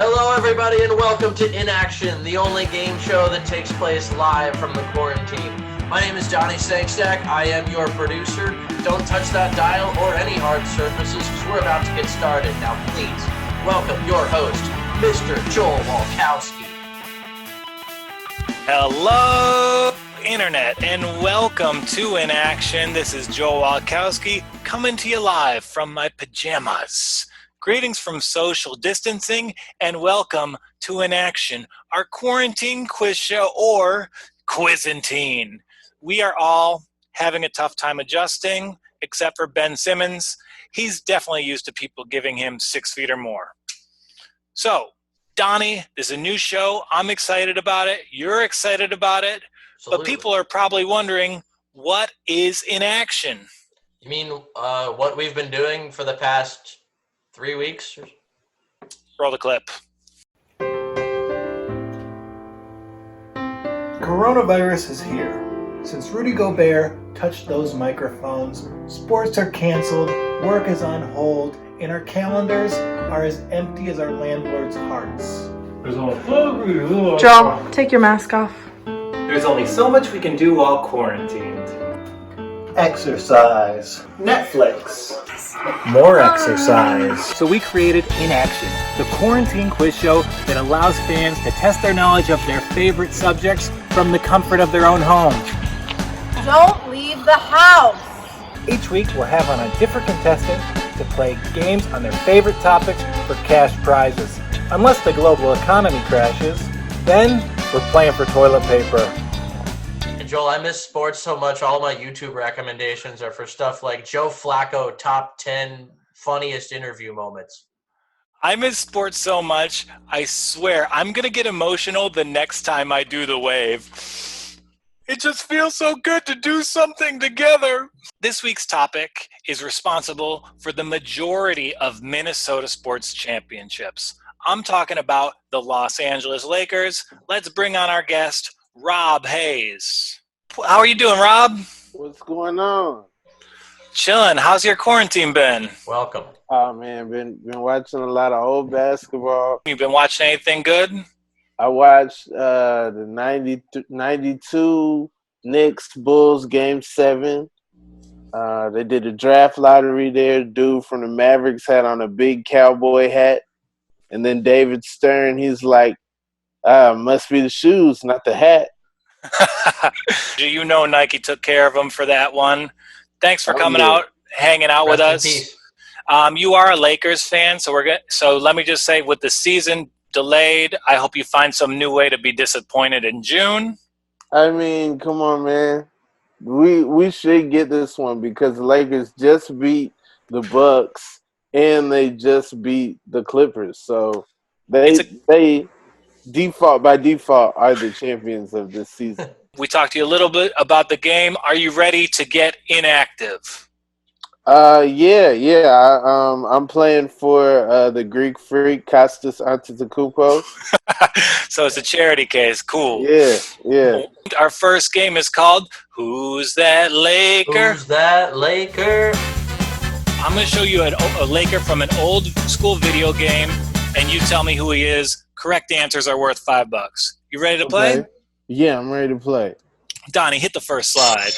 Hello, everybody, and welcome to INACTION, the only game show that takes place live from the quarantine. My name is Donnie Sengstack. I am your producer. Don't touch that dial or any hard surfaces, because we're about to get started. Now, please, welcome your host, Mr. Joel Walkowski. Hello, Internet, and welcome to INACTION. This is Joel Walkowski, coming to you live from my pajamas. Greetings from social distancing, and welcome to INACTION, our quarantine quiz show, or Quizantine. We are all having a tough time adjusting, except for Ben Simmons. He's definitely used to people giving him 6 feet or more. So, Donnie, this is a new show. I'm excited about it. You're excited about it. Absolutely. But people are probably wondering, what is INACTION? You mean what we've been doing for the past 3 weeks? Roll the clip. Coronavirus is here. Since Rudy Gobert touched those microphones, sports are canceled, work is on hold, and our calendars are as empty as our landlord's hearts. Joel, take your mask off. There's only so much we can do while quarantined. Exercise. Netflix. More exercise. So we created INACTION, the quarantine quiz show that allows fans to test their knowledge of their favorite subjects from the comfort of their own home. Don't leave the house. Each week we'll have on a different contestant to play games on their favorite topics for cash prizes. Unless the global economy crashes, then we're playing for toilet paper. Joel, I miss sports so much. All my YouTube recommendations are for stuff like Joe Flacco top 10 funniest interview moments. I miss sports so much, I swear, I'm going to get emotional the next time I do the wave. It just feels so good to do something together. This week's topic is responsible for the majority of Minnesota sports championships. I'm talking about the Los Angeles Lakers. Let's bring on our guest, Rob Haze. How are you doing, Rob? What's going on? Chilling. How's your quarantine been? Welcome. Oh man, been watching a lot of old basketball. You been watching anything good? I watched the 92 Knicks Bulls Game 7. They did a draft lottery there. Dude from the Mavericks had on a big cowboy hat. And then David Stern, he's like, must be the shoes, not the hat. Do you know Nike took care of him for that one? Thanks for coming out, hanging out with us. You are a Lakers fan, so let me just say, with the season delayed, I hope you find some new way to be disappointed in June. I mean, come on, man. We should get this one because the Lakers just beat the Bucks and they just beat the Clippers. So they by default are the champions of this season. We talked to you a little bit about the game. Are you ready to get inactive? Yeah. I'm playing for the Greek freak Kostas Antetokounmpo. So it's a charity case. Cool. Yeah. Our first game is called Who's That Laker? Who's that Laker? I'm going to show you a Laker from an old school video game, and you tell me who he is. Correct answers are worth $5. You ready to play? Okay. Yeah, I'm ready to play. Donnie, hit the first slide.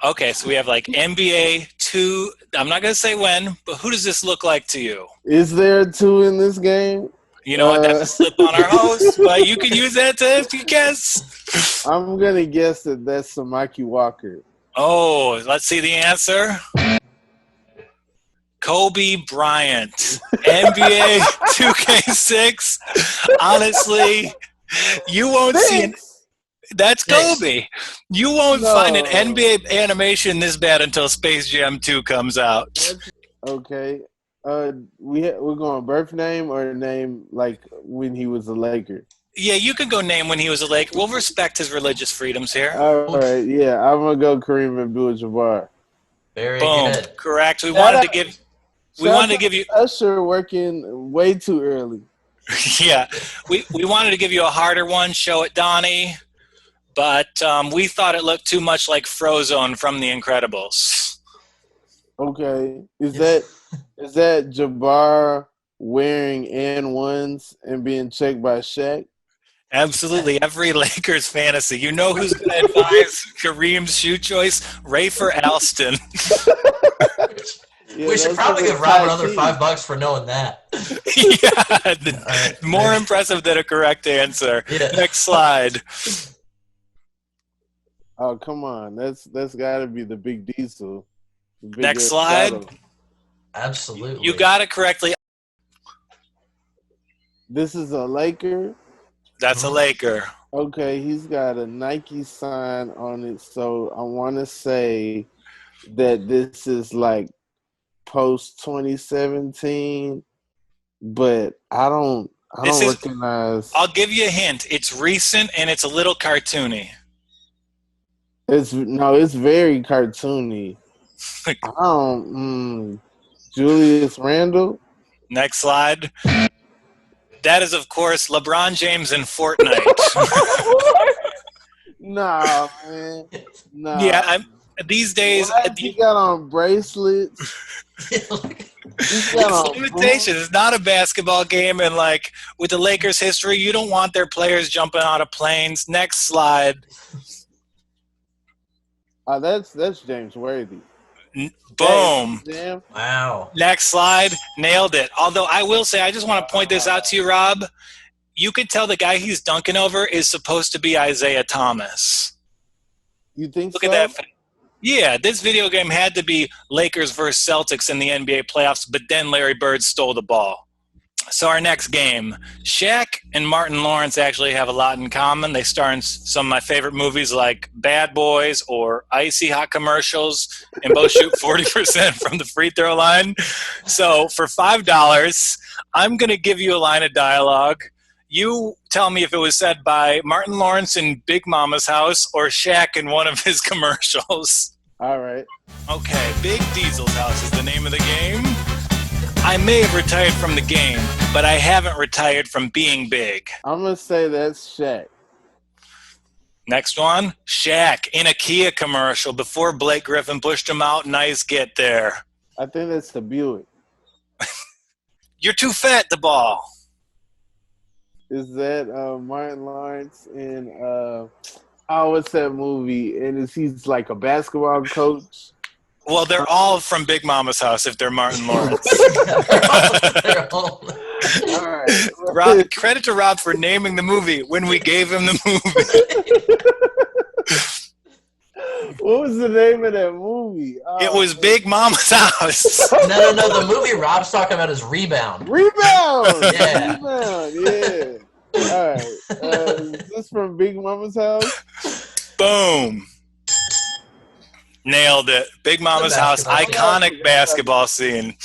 Okay, so we have like NBA 2. I'm not going to say when, but who does this look like to you? Is there a 2 in this game? You know what? That's a slip on our host, but you can use that to guess. I'm going to guess that that's Samaki Walker. Oh, let's see the answer. Kobe Bryant, NBA 2K6. Honestly, you won't see it. That's Kobe. You won't find an NBA animation this bad until Space Jam 2 comes out. Okay. We're going birth name or name like when he was a Laker? Yeah, you can go name when he was a Laker. We'll respect his religious freedoms here. All right. Yeah, I'm gonna go Kareem Abdul-Jabbar. Very Boom. good. Correct. We wanted to give you Usher working way too early. Yeah, we wanted to give you a harder one. Show it, Donnie. But we thought it looked too much like Frozone from The Incredibles. Okay. Is that Jabbar wearing and ones and being checked by Shaq? Absolutely, every Lakers fantasy. You know who's going to advise Kareem's shoe choice? Rafer Alston. Yeah, We should those probably are give the Rob tight another tees. $5 for knowing that. Yeah, more impressive than a correct answer. Yeah. Next slide. Oh, come on. That's got to be the Big Diesel. The Big Next Red slide. Shadow. Absolutely. You got it correctly. This is a Laker. That's a Laker. Okay, he's got a Nike sign on it, so I want to say that this is like post 2017, but I don't recognize. I'll give you a hint. It's recent and it's a little cartoony. It's very cartoony. I don't. Julius Randle. Next slide. That is, of course, LeBron James in Fortnite. Nah, man. Nah. Yeah, these days. He got on bracelets. It's limitations. It's not a basketball game, and like with the Lakers' history, you don't want their players jumping out of planes. Next slide. That's James Worthy. Boom. Damn. Wow. Next slide. Nailed it. Although I will say, I just want to point this out to you, Rob. You could tell the guy he's dunking over is supposed to be Isaiah Thomas. You think Look so? at that. Yeah, this video game had to be Lakers versus Celtics in the NBA playoffs, but then Larry Bird stole the ball. So our next game, Shaq and Martin Lawrence actually have a lot in common. They star in some of my favorite movies like Bad Boys or Icy Hot commercials, and both shoot 40% from the free throw line. So for $5, I'm going to give you a line of dialogue. You tell me if it was said by Martin Lawrence in Big Mama's House or Shaq in one of his commercials. All right. Okay, Big Diesel's House is the name of the game. I may have retired from the game, but I haven't retired from being big. I'm going to say that's Shaq. Next one, Shaq in a Kia commercial before Blake Griffin pushed him out. Nice get there. I think that's the Buick. You're too fat, the ball. Is that Martin Lawrence in what's that movie? And he's like a basketball coach. Well, they're all from Big Mama's House if they're Martin Lawrence. All right. Rob, credit to Rob for naming the movie when we gave him the movie. What was the name of that movie? It was Big Mama's House. No. The movie Rob's talking about is Rebound. Rebound! Yeah. Rebound, yeah. All right. Is this from Big Mama's House? Boom. Nailed it. Big Mama's House, iconic basketball scene.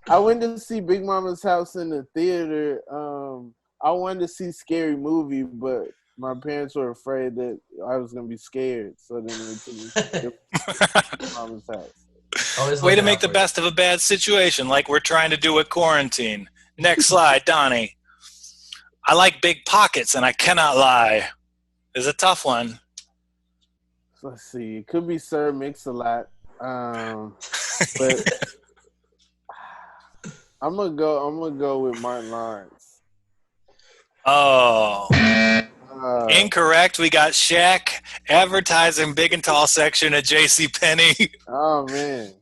I went to see Big Mama's House in the theater. I wanted to see Scary Movie, but my parents were afraid that I was going to be scared. So then they took me to Big Mama's House. Way to make the best of a bad situation, like we're trying to do with quarantine. Next slide, Donnie. I like big pockets, and I cannot lie. It's a tough one. Let's see. It could be Sir Mix-a-Lot. But I'm gonna go with Martin Lawrence. Oh. Incorrect. We got Shaq advertising big and tall section at JCPenney. Oh man.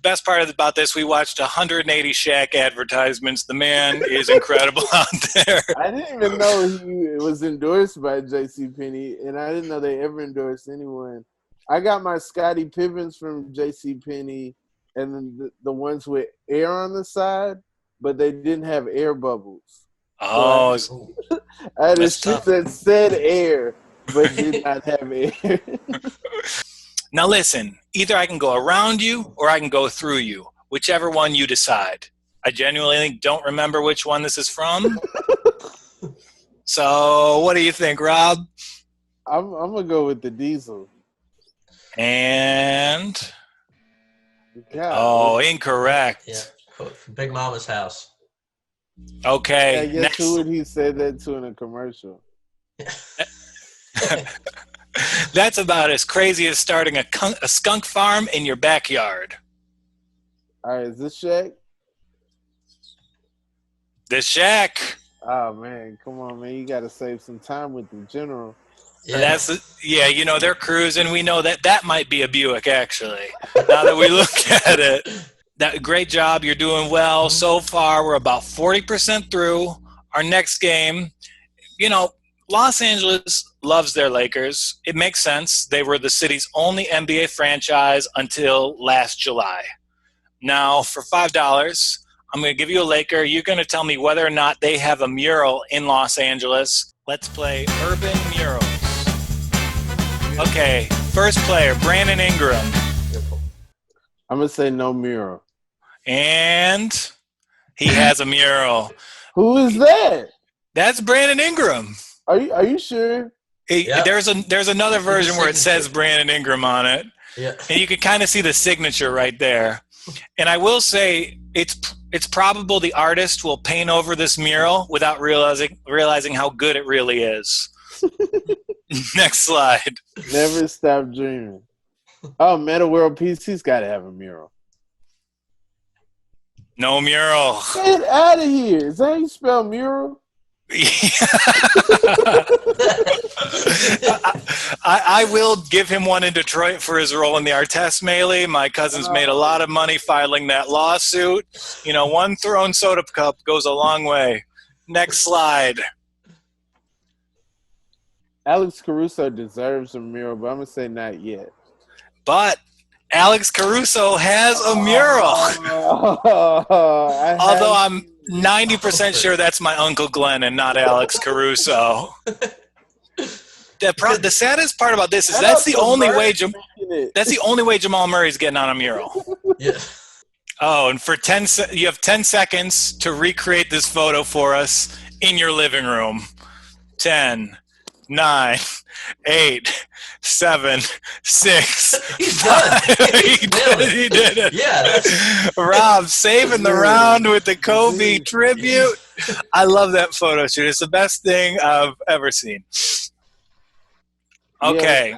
Best part about this, we watched 180 Shaq advertisements. The man is incredible out there. I didn't even know he was endorsed by JCPenney, and I didn't know they ever endorsed anyone. I got my Scottie Pippins from JCPenney, and then the ones with air on the side, but they didn't have air bubbles. Oh. So I had a shoe that said air, but did not have air. Now listen, either I can go around you or I can go through you, whichever one you decide. I genuinely don't remember which one this is from. So what do you think, Rob? I'm going to go with the Diesel. And... God. Oh, incorrect. Yeah, Big Mama's House. Okay. Yeah, guess who would he say that to in a commercial? That's about as crazy as starting a skunk farm in your backyard. All right, is this Shaq? The Shack. Oh man, come on, man! You got to save some time with the general. Yeah. They're cruising. We know that might be a Buick, actually. Now that we look at it, great job. You're doing well so far. We're about 40% through our next game. Los Angeles loves their Lakers. It makes sense. They were the city's only NBA franchise until last July. Now, for $5, I'm going to give you a Laker. You're going to tell me whether or not they have a mural in Los Angeles. Let's play Urban Murals. Okay, first player, Brandon Ingram. I'm gonna say no mural. And he has a mural. Who is that? That's Brandon Ingram. Are you sure? Yeah. There's another version where it says Brandon Ingram on it. Yeah. And you can kind of see the signature right there. And I will say it's probable the artist will paint over this mural without realizing how good it really is. Next slide. Never stop dreaming. Oh, Meta World PC's got to have a mural. No mural. Get out of here. Is that how you spell mural? I will give him one in Detroit for his role in the Artest melee. My cousin's made a lot of money filing that lawsuit. One thrown soda cup goes a long way. Next slide. Alex Caruso deserves a mural, but I'm going to say not yet. But Alex Caruso has a mural. Although I'm 90% sure that's my Uncle Glenn and not Alex Caruso. The saddest part about this is that's the only way Jamal Murray's getting on a mural. Yeah. Oh, and for you have 10 seconds to recreate this photo for us in your living room. 10, 9, 8, 7, 6. He's done. He did it. Yeah. That's... Rob saving the round with the Kobe tribute. I love that photo shoot. It's the best thing I've ever seen. Okay. Yeah,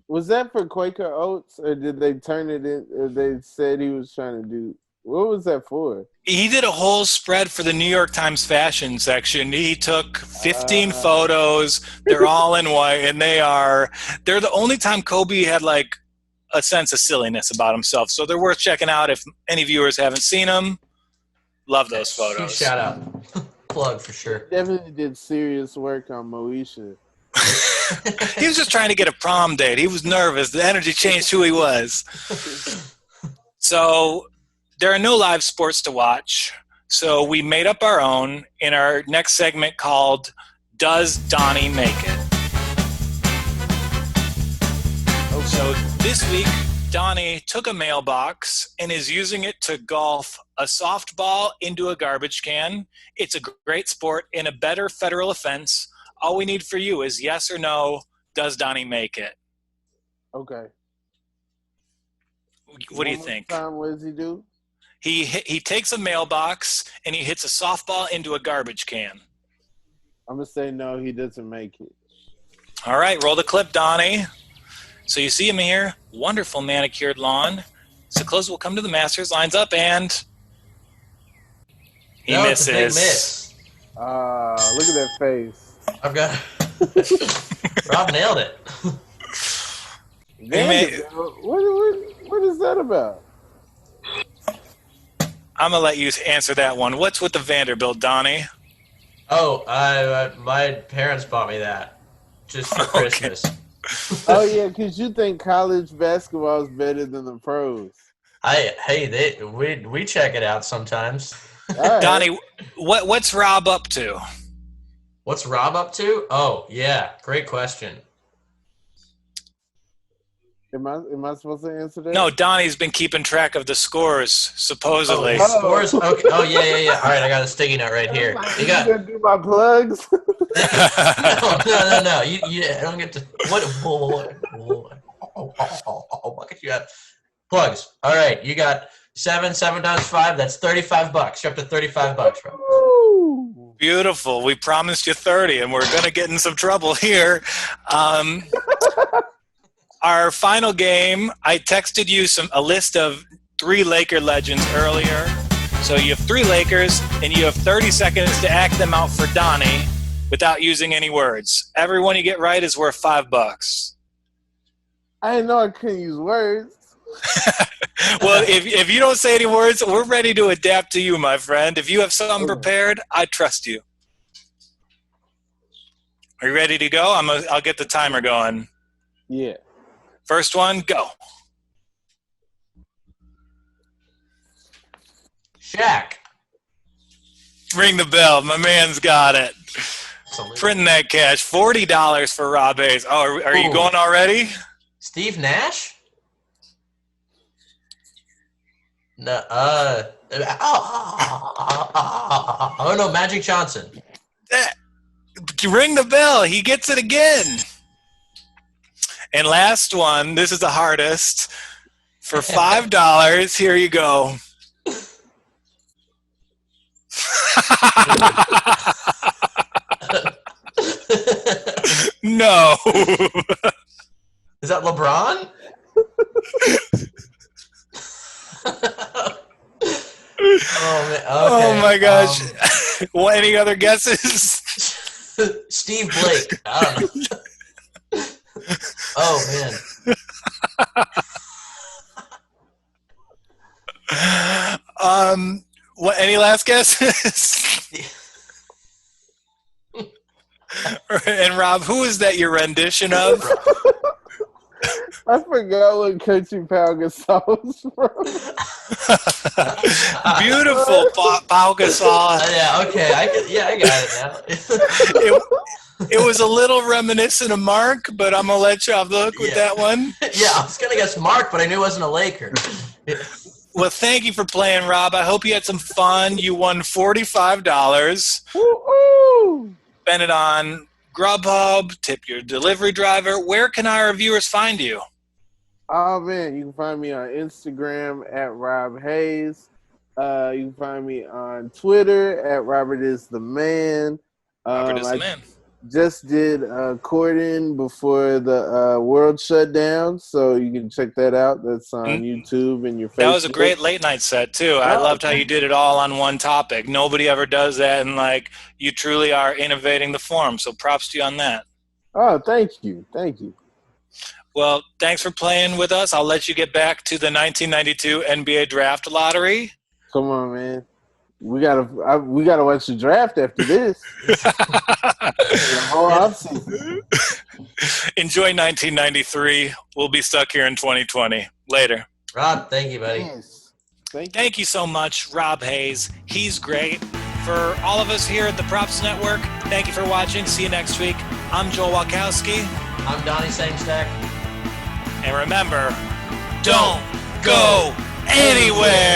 was that for Quaker Oats, or did they turn it in? Or they said he was trying to do? What was that for? He did a whole spread for the New York Times fashion section. He took 15 photos. They're all in white, and they're the only time Kobe had like a sense of silliness about himself. So they're worth checking out if any viewers haven't seen them. Love those photos. Shout out. Plug for sure. Definitely did serious work on Moesha. He was just trying to get a prom date. He was nervous. The energy changed who he was. So there are no live sports to watch. So we made up our own in our next segment called Does Donnie Make It? Okay. So this week, Donnie took a mailbox and is using it to golf a softball into a garbage can. It's a great sport and a better federal offense. All we need for you is yes or no, does Donnie make it? Okay. What do you think? What does he do? He takes a mailbox and he hits a softball into a garbage can. I'm going to say no, he doesn't make it. All right, roll the clip, Donnie. So you see him here, wonderful manicured lawn. So close will come to the Masters, lines up, and he misses. It's a big miss. Look at that face. I've got Rob nailed it. What is that about? I'm going to let you answer that one. What's with the Vanderbilt, Donnie? Oh, my parents bought me that just for Christmas. Oh, yeah, because you think college basketball is better than the pros. We check it out sometimes. Right. Donnie, what's Rob up to? What's Rob up to? Oh, yeah, great question. Am I supposed to answer that? No, Donnie's been keeping track of the scores, supposedly. Oh, scores? Okay. Oh, yeah. All right, I got a sticky note right here. You gonna do my plugs? No. You don't get to. What could you have? Plugs. All right, you got 7 times 5. That's $35. You're up to $35, Rob. Beautiful. We promised you 30, and we're going to get in some trouble here. Our final game, I texted you a list of 3 Laker legends earlier. So you have 3 Lakers, and you have 30 seconds to act them out for Donnie without using any words. Every one you get right is worth $5. I didn't know I couldn't use words. Well, if you don't say any words, we're ready to adapt to you, my friend. If you have something prepared, I trust you. Are you ready to go? I'll get the timer going. Yeah. First one, go. Shaq. Ring the bell. My man's got it. Printing that cash. $40 for Rob Haze. Oh, are you going already? Steve Nash? No, oh no, Magic Johnson. Ring the bell. He gets it again. And last one. This is the hardest. For $5, here you go. No. Is that LeBron? Oh, man. Okay. Oh my gosh. What, any other guesses? Steve Blake. I don't know. Oh man. What, any last guesses? And Rob, who is that your rendition of? I forgot what country Pau Gasol was from. Beautiful Pau Gasol. Yeah, okay. I got it now. It was a little reminiscent of Mark, but I'm going to let you off the hook with that one. Yeah, I was going to guess Mark, but I knew it wasn't a Laker. Well, thank you for playing, Rob. I hope you had some fun. You won $45. Woo-hoo! Spend it on Grubhub, tip your delivery driver. Where can our viewers find you? Oh, man, you can find me on Instagram at Rob Haze. You can find me on Twitter at Robert is the Man. Robert is the Man. Just did courting before the world shut down, so you can check that out. That's on YouTube and your Facebook. That was a great late night set too. I loved how you did it all on one topic. Nobody ever does that, and like you truly are innovating the forum. So props to you on that. Oh, thank you. Well, thanks for playing with us. I'll let you get back to the 1992 NBA Draft Lottery. Come on, man. We gotta watch the draft after this. The whole offseason. Enjoy 1993. We'll be stuck here in 2020. Later. Rob, thank you, buddy. Yes. Thank you so much, Rob Haze. He's great. For all of us here at the Props Network, thank you for watching. See you next week. I'm Joel Walkowski. I'm Donnie Sengstack. And remember, don't go anywhere.